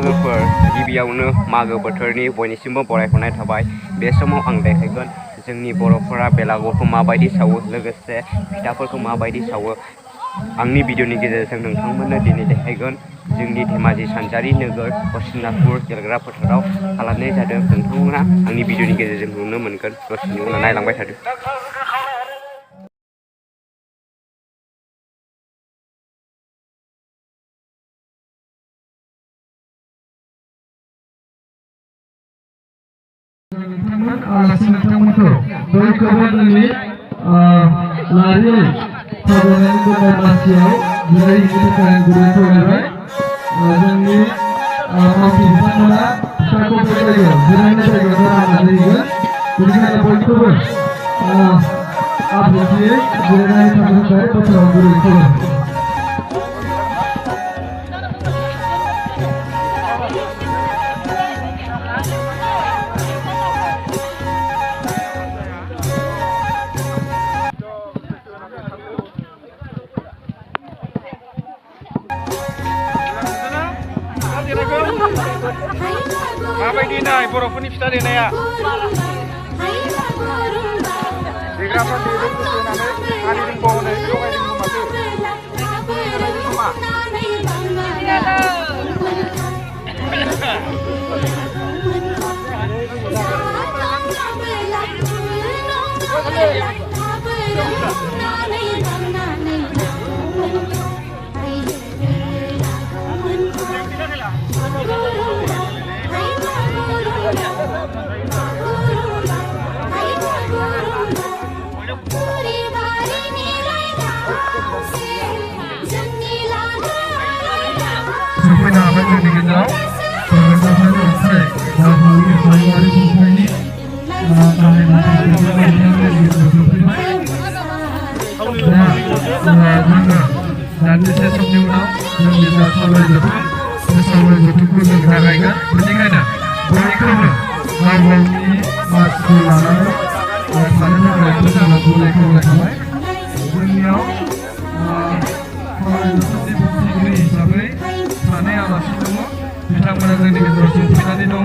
लोगोफोर गिबियावनो मागो बोथोरनि बयनिसिमबो बरायहरनाय थाबाय। बे समाव आं देखायगोन जोंनि बर'फोरा बेलागुरखौ माबायदि सावो लोगोसे फिथाफोरखौ माबायदि सावो। आंनि भिडिअनि गेजेरजों नोंथांमोननो दिनै देखायगोन जोंनि धेमाजि सानजारि नोगोर हरिसिंगापुर गेलेग्रा फोथाराव खालामनाय जादों। नोंथांमोना आंनि भिडिअनि गेजेरजों नुनो मोनगोन। दसेनि उनाव नायलांबाय थादो। आलासि नोंथांमोनखौ बयखौबो जोंनि लारि साजायनानै दोननाय मासियाव जिरायहैनो थाखाय गुरै खावलायबाय। जोंनि मावथि बिथांमोना फिथाखौ बे जायगायाव जिरायनाय जायगायाव राननानै होगोन। बेनिखायनो बयखौबो आब्रुथियै जिरायनानै थानो थाखाय बाथ्रायाव गुरै खावलायबाय। माबायदि नाय बर'फोरनि फिथा देनाया देग्राफ्रा देदों देनानै आरिजों बावनानै लगायदों माथो दान्दिसे समनि उनाव जोंनि जा सावरायजोबगोन बे सावरायजोबनायखौ जों जागायगोन। बेनिखायनो बयखौबो गाव गावनि मासिखौ लानानै थानो थाखाय जोंहा गुरै खावलायखाबाय। जोंनियाव सावरायजोबनायनि बुंथिगिरि हिसाबै सानै आलासि दङ। बिथांमोना जोंनि गेजेराव सफैनानै दङ।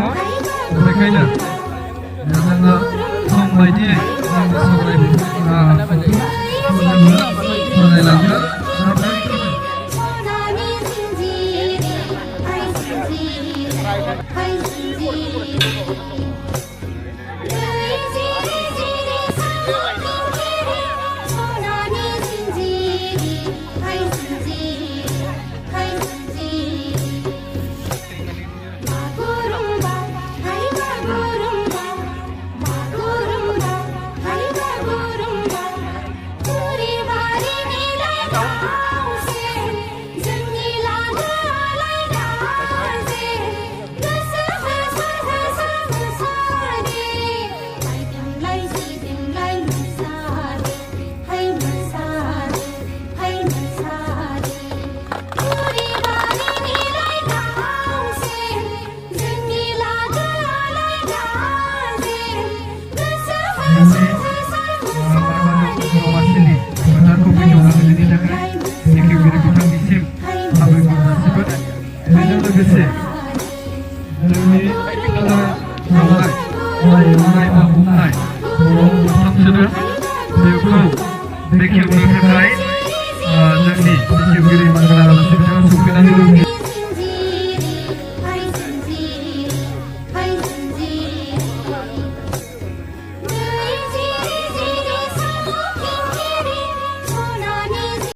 बेनिखायनो जोङो सम बायदियै जोंनि सावरायनायखौ सावरायलांगोन। बेखेवनो थाखाय जोंनि बिजिरगिरि मानगोनां आलासि बिथाङा सफैनानै दङ।